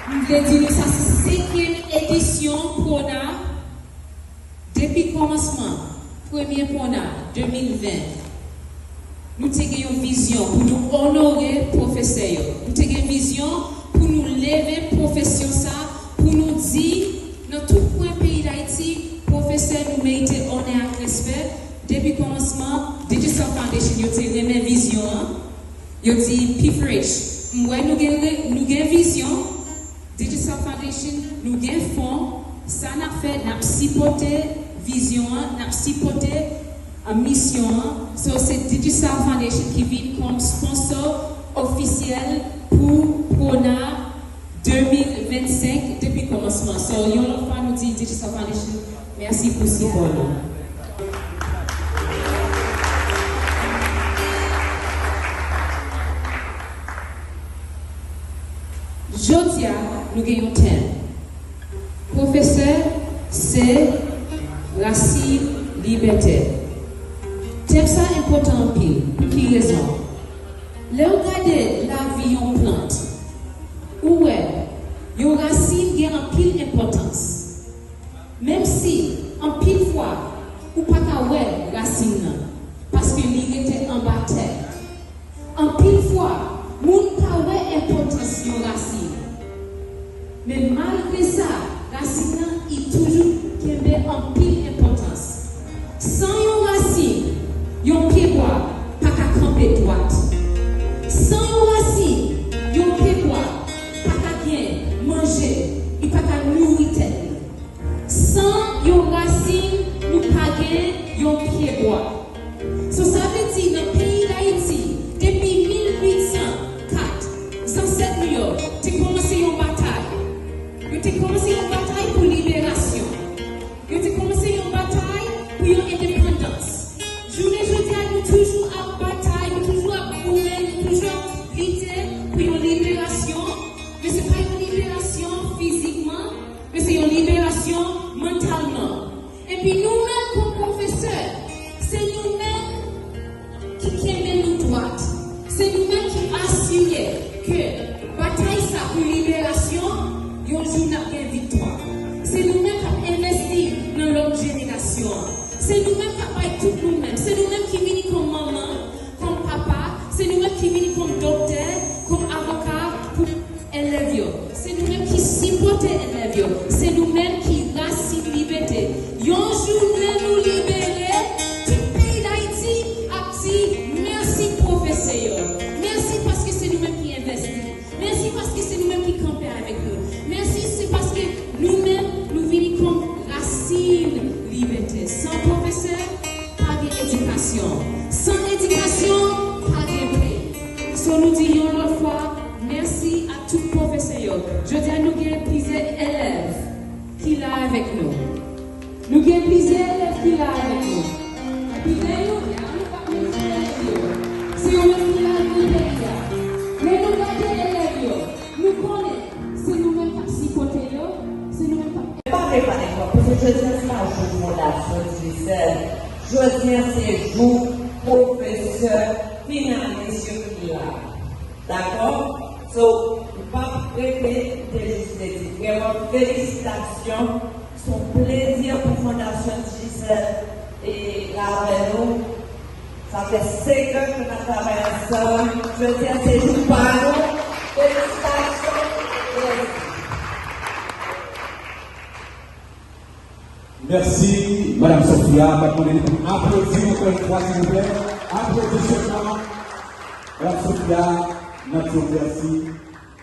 Nous voulons dire que ça c'est la 5e édition pour nous. Depuis le commencement, premier pour nous, 2020, nous avons une vision pour nous honorer le professeur. Nous avons une vision pour nous lever la profession, pour nous dire, dans tout le pays d'Haïti, professeur nous mérite honneur et respect. Depuis le commencement, Digital Foundation, nous avons une vision. Nous avons dit, P4H, nous avons une vision. Digital Foundation, nous avons un fonds. Ça n'a fait, nous avons supporté vision, nous avons supporté mission. So, c'est Digital Foundation qui vient comme sponsor officiel pour PRONA 2025 depuis le commencement. So, il y a une fois nous dit Digital Foundation, merci pour ce support. Jodia, nous gagnons thème. Professeur, c'est racine, liberté. Thème ça important en pile. Pour qui raison? Là, regardez la vie en plante. Où est? Une racine a en pile importance. Même si, en pile fois, ou pas qu'à ouais racine, parce que l'île était en bas terre. En pile fois, moun ka ouais importance de racine. Mais malgré ça, racine est toujours en pile importance. Sans une racine, yon pied bois, pas qu'à camper droite. Sans une racine, yon pied bois, pas qu'à bien manger, et pas qu'à nourrir tête. Sans une racine, nous pas bien yon pied bois. So ça veut dire dans le pays d'Haïti, depuis 1804, sans cette New York, tu as commencé une bataille. Tu as commencé une bataille pour libération. Tu as commencé une bataille pour une indépendance. Je nous toujours à bataille, nous toujours à courir, nous toujours à lutter pour une libération. Mais ce n'est pas une libération physiquement, mais c'est une libération mentalement. Et puis nous-mêmes, comme professeurs, c'est nous-mêmes qui aimons nous droite. C'est nous-mêmes qui assurons que bataille ça pour libération, il y a un jour de victoire. C'est nous-mêmes qui investissons dans l'autre génération. C'est nous-mêmes qui faisons tout nous-mêmes. C'est nous-mêmes qui venons comme maman, comme papa. C'est nous-mêmes qui venons comme docteur, comme avocat pour élèves. C'est nous-mêmes qui supportons élèves. C'est nous-mêmes qui racine liberté. Un jour, nous libérer, tout le pays d'Haïti a dit merci professeur. Merci parce que c'est nous-mêmes qui investissons. Merci parce que c'est nous-mêmes qui campons avec eux. Merci c'est parce que nous-mêmes, nous venons comme racine liberté. Sans professeur, pas d'éducation. Sans éducation, pas de paix. So nous disons une autre fois, merci à tous les professeurs. Je dis à nous qu'il y a plusieurs élèves qui sont là avec nous. Nous avons plusieurs élèves qui sont là avec nous. Et puis, nous, si on est là avec nous, mais nous gardons les élèves, nous connaissons, c'est nous-mêmes qui supportons, c'est nous-mêmes qui. Pas préparer quoi, parce que je dis c'est pas un jour de fondation, je dis c'est jour professeur finaliste qui là. D'accord? So, pas prêter de juste vraiment félicitations, son plaisir pour Fondation Gisèle et là avec nous. Ça fait 5 ans que nous travaillons ensemble. Je veux dire, c'est juste par nous. Félicitations. Merci, Madame Sophia. Applaudissez encore une fois, s'il vous plaît. Applaudissez Madame Sophia, notre merci.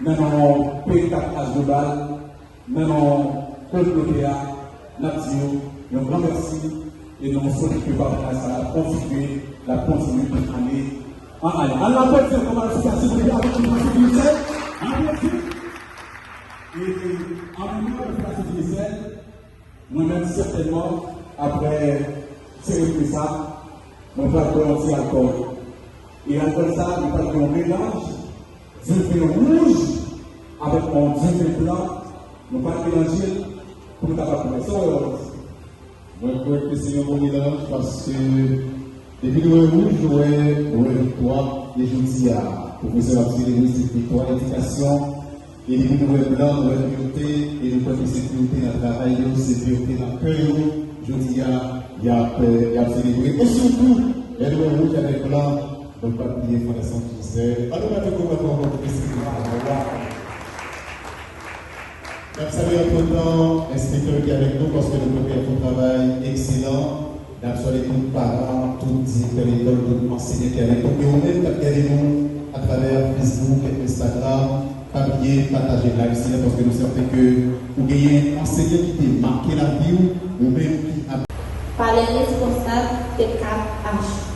Nous P4H Global, nous PPA, nous un grand merci et nous souhaitons que ça a contribué la continuer pour année en année. Alors, on peut dire comment la situation est avec une Gisèle. Et en même temps, la Gisèle, moi-même certainement, après ces représailles, on va faire un petit alcool. Et après ça, on va faire un mélange du vin rouge avec un vin blanc. On va mélanger pour nous faire ça. Moi, je crois que c'est un bon mélange parce que depuis le rouge, j'aurais victoire et je dis à professeur Abdel cette victoire, l'éducation Et nous nous blanc, nous communauté, et nous prenons sécurité dans le travail, sécurité dans le cœur. Je dis, il y a célébré. Et surtout, il y a le rouge avec blanc, donc pas oublier pour la santé Gisèle. Alors, on va te comprendre votre sécurité. Merci à l'important inspecteur qui est avec nous parce que nous avons fait un travail excellent. Nous avons tous les parents, tous les directeurs d'école, tous les enseignants qui sont avec nous. Et on même regardé nous à travers Facebook et Instagram, papier, partager live ici parce que nous savons que vous avez un enseignant qui a marqué la vie ou même qui a. Par les responsables de 4H.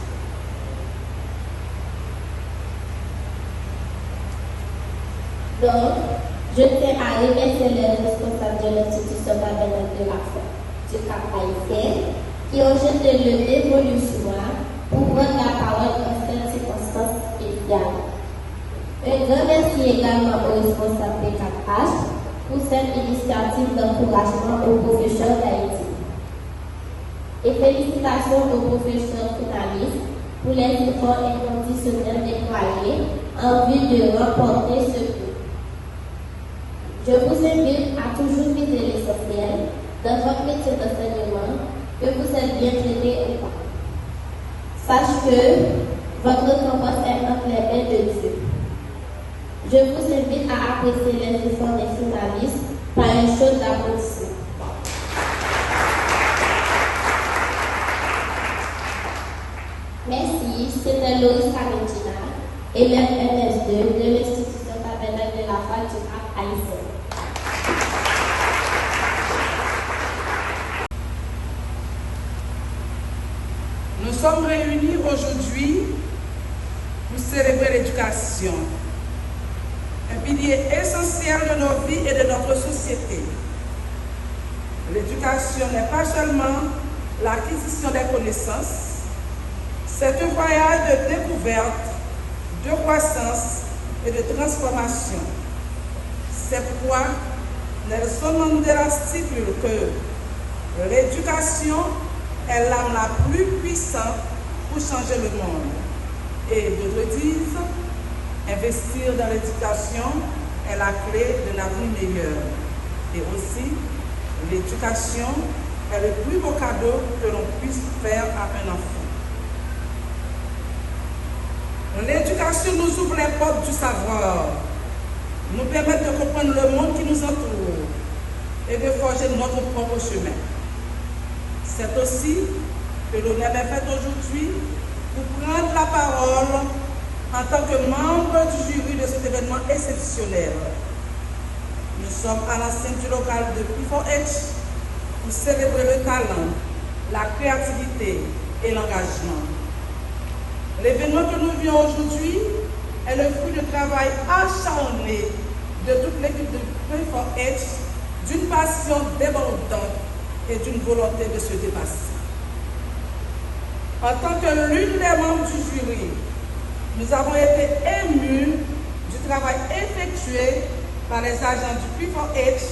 Donc, je tiens à remercier les responsables de l'institution Tabernacle de la Foi du Cap Haïtien qui ont jeté le dévolu soir pour prendre la parole dans cette circonstance spéciale. Un grand merci également aux responsables de 4H pour cette initiative d'encouragement aux professeurs d'Haïti. Et félicitations aux professeurs finalistes pour les efforts inconditionnels déployés en vue de remporter ce prix. Je vous invite à toujours viser l'essentiel dans votre métier d'enseignement, que vous êtes bien traité ou pas. Sache que votre récompense est entre les mains de Dieu. Je vous invite à apprécier les efforts des finalistes par un show d'applaudissements. Merci, c'était Loïs Carotina, élève MS2 de l'Institution Tabernacle de la Foi du Cap Haïtien. Nous sommes réunis aujourd'hui pour célébrer l'éducation, un pilier essentiel de nos vies et de notre société. L'éducation n'est pas seulement l'acquisition des connaissances, c'est un voyage de découverte, de croissance et de transformation. C'est pourquoi Nelson Mandela stipule que l'éducation est l'arme la plus puissante pour changer le monde. Et d'autres disent, investir dans l'éducation est la clé d'un avenir meilleur. Et aussi, l'éducation est le plus beau cadeau que l'on puisse faire à un enfant. L'éducation nous ouvre les portes du savoir, nous permet de comprendre le monde qui nous entoure et de forger notre propre chemin. C'est aussi que l'honneur est fait aujourd'hui pour prendre la parole en tant que membre du jury de cet événement exceptionnel. Nous sommes à la scène du local de P4H pour célébrer le talent, la créativité et l'engagement. L'événement que nous vivons aujourd'hui est le fruit du travail acharné de toute l'équipe de P4H, d'une passion débordante et d'une volonté de se dépasser. En tant que l'une des membres du jury, nous avons été émus du travail effectué par les agents du P4H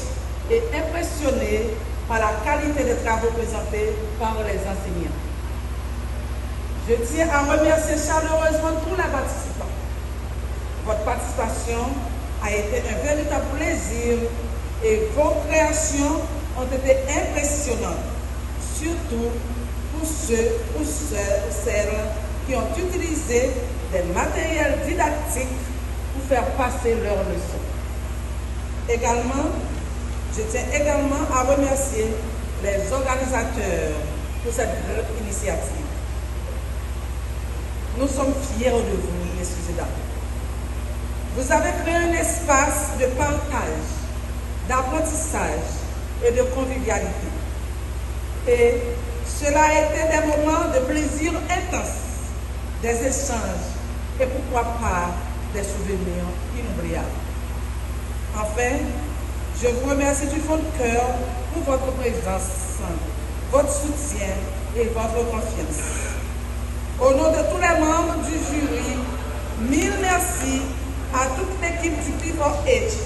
et impressionnés par la qualité des travaux présentés par les enseignants. Je tiens à remercier chaleureusement tous les participants. Votre participation a été un véritable plaisir et vos créations ont été impressionnantes, surtout pour ceux ou celles qui ont utilisé des matériels didactiques pour faire passer leurs leçons. Également, je tiens également à remercier les organisateurs pour cette grande initiative. Nous sommes fiers de vous, messieurs et dames. Vous avez créé un espace de partage, d'apprentissage et de convivialité. Et cela a été des moments de plaisir intense, des échanges et pourquoi pas des souvenirs inoubliables. Enfin, je vous remercie du fond de cœur pour votre présence, votre soutien et votre confiance. Au nom de tous les membres du jury, mille merci à toute l'équipe du P4H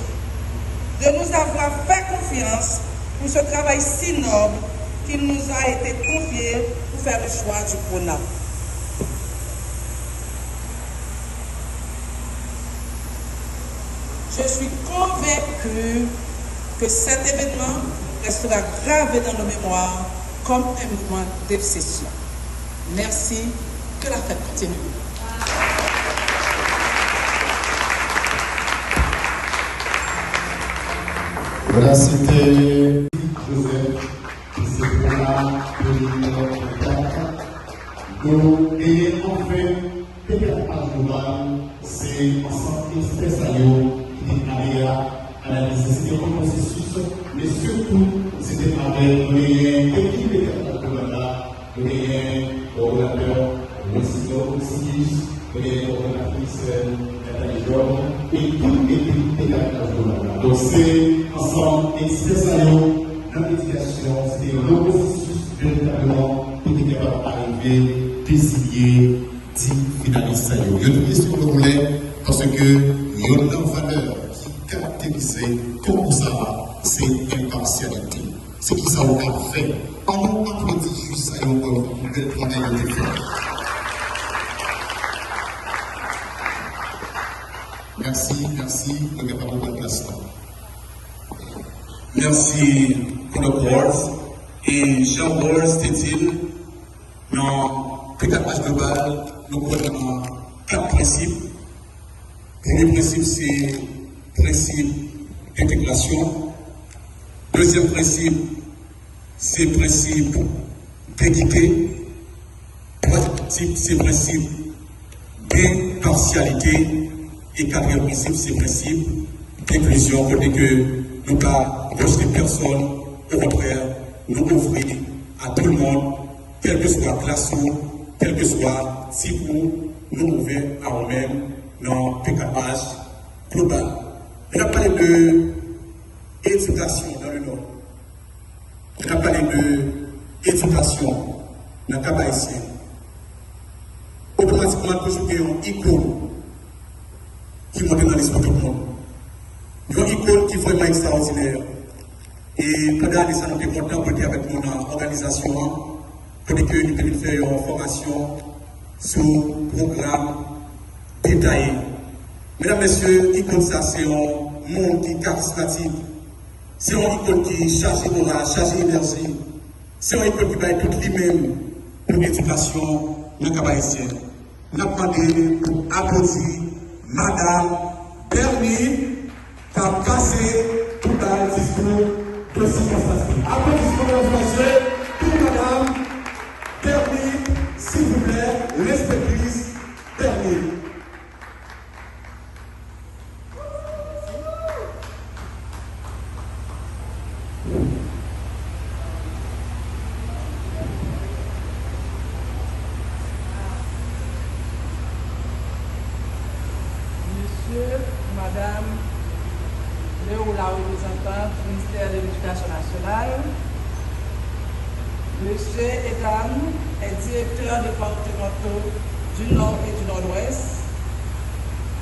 de nous avoir fait confiance pour ce travail si noble qui nous a été confié pour faire le choix du PRONAF. Je suis convaincu que cet événement restera gravé dans nos mémoires comme un moment d'obsession. Merci, que la fête continue. Voilà, c'était Joseph, c'est pour la donc, et enfin, PKH Global, c'est ensemble express qui est arrivé à la nécessité d'un processus, mais surtout, c'était avec l'équipe PKH Global, le relateur, le CIS, le relatrice Nathalie Georges, et toute l'équipe PKH Global. Donc, c'est ensemble express dans l'éducation, c'était le processus véritablement pour être capable d'arriver, désigner 10 finalistes. Il y a une question que je voulais, parce que il y a une valeur qui caractérise tout ça, c'est l'impartialité. C'est qui ça on a fait. On applaudit juste ça, on va le travail a été fait. Merci, je vais pas vous de place là. Merci pour le board. Et Jean-Paul, c'était-il, dans PKH Global, nous prenons 4 principes. Le premier principe, c'est le principe d'intégration. Deuxième principe, c'est le principe d'équité. Troisième principe, c'est le principe d'impartialité. Et quatrième principe, c'est le principe d'inclusion, côté que nous pas rejeter personne, au contraire, nous offrir à tout le monde, quel que soit classe, quel que soit type, nous ouvrir à nous-mêmes dans PKH Global. On a parlé de éducation dans le Nord. On a parlé de éducation dans le Cap haïtien. Automatiquement, toujours une icône qui monte dans l'esprit de tout le monde. Une icône qui est vraiment extraordinaire. Et pendant les années, nous sommes contents de avec mon organisation, pour que nous puissions faire une formation sur le programme détaillé. Mesdames, Messieurs, l'icône, ça, c'est un monde qui est charismatique. C'est une icône qui est chargée de la chargée d'énergie. C'est une icône qui va être toute lui-même pour l'éducation dans le Cap haïtien. Nous avons demandé pour applaudir Madame Bernie, qui a cassé tout le discours de circonstance. Applaudissements, mesdames et messieurs, pour Madame Bernie, s'il vous plaît, l'inspectrice Bernie. Monsieur, Madame, la représentante du ministère de l'Éducation nationale, Monsieur et Dame, les directeurs départementaux du Nord et du Nord-Ouest,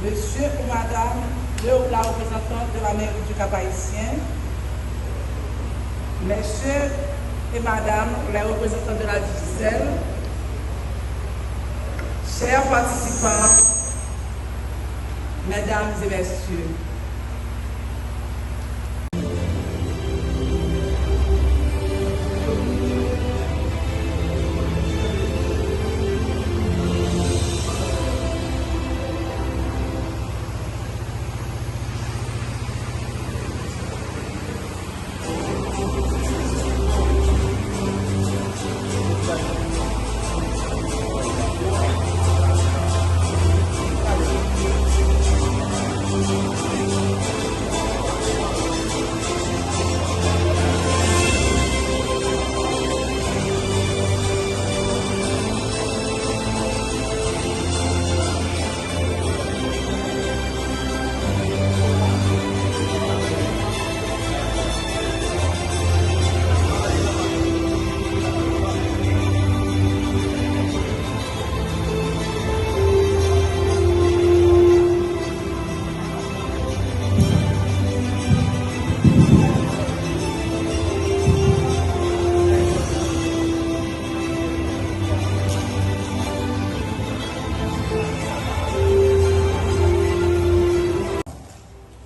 Monsieur ou Madame, la représentante de la mairie du Cap haïtien, Messieurs et Madame, les représentants de la Digicel, chers participants, Mesdames et Messieurs,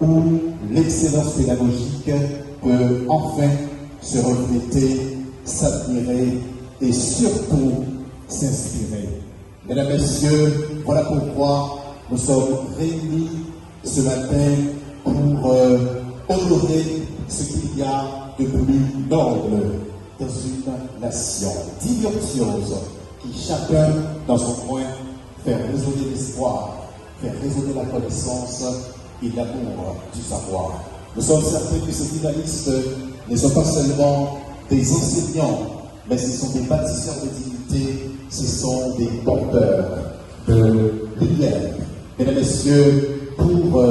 où l'excellence pédagogique peut enfin se refléter, s'admirer et surtout s'inspirer. Mesdames, Messieurs, voilà pourquoi nous sommes réunis ce matin pour honorer ce qu'il y a de plus noble dans une nation, 10 virtuoses qui chacun dans son coin fait résonner l'espoir, fait résonner la connaissance et l'amour du savoir. Nous sommes certains que ces finalistes ne sont pas seulement des enseignants, mais ce sont des bâtisseurs de dignité, ce sont des porteurs de lumière. Mesdames, Messieurs, pour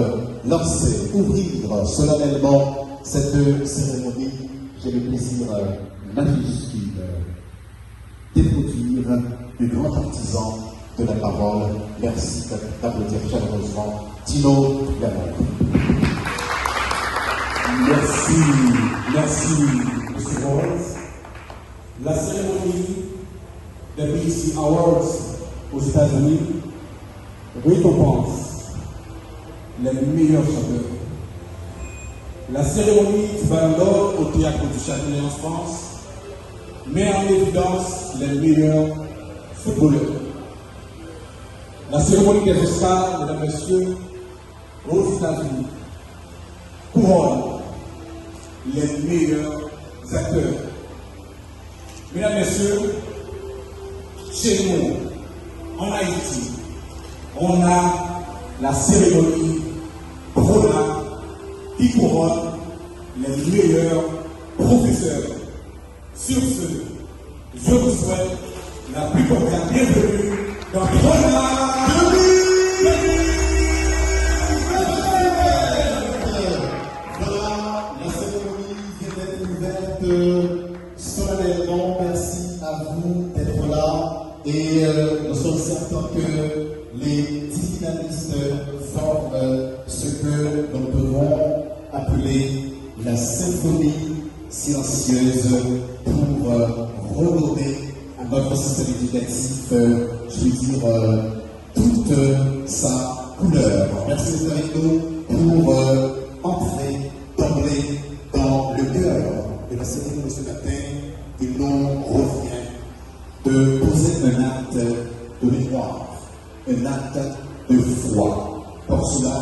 lancer, ouvrir solennellement cette cérémonie, j'ai le plaisir majuscule d'introduire le grand artisan de la parole. Merci d'applaudir chaleureusement Tino Lamont. Merci, M. Rhodes. La cérémonie des BET Awards aux États-Unis récompense les meilleurs chanteurs. La cérémonie du Ballon d'Or au Théâtre du Châtelet en France met en évidence les meilleurs footballeurs. La cérémonie des Oscars, mesdames et messieurs, aux États-Unis couronne les meilleurs acteurs. Mesdames et messieurs, chez nous, en Haïti, on a la cérémonie Rona qui couronne les meilleurs professeurs. Sur ce, je vous souhaite la plus cordiale bienvenue dans Rona 2020. Voilà, la cérémonie vient d'être ouverte solennellement. Merci à vous d'être là. Et nous sommes certains que les 10 finalistes forment ce que nous pouvons appeler la symphonie silencieuse pour redonner à notre système éducatif, je veux dire, toute sa couleur. Merci d'être avec nous pour entrer d'emblée dans le cœur de la cérémonie de ce matin. Il nous revient de poser un acte de mémoire, un acte de foi. Pour cela,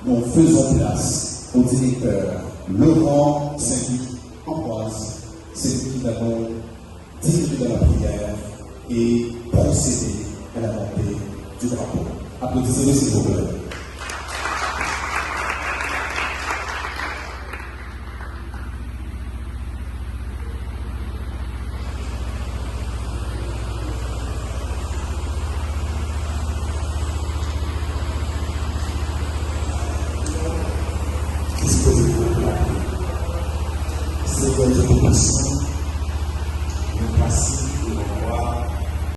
nous faisons place au directeur Laurent Saint-Louis Ambroise. C'est lui qui va nous diriger dans la prière et procéder à la montée du drapeau. Applaudissez-le s'il vous plaît. C'est votre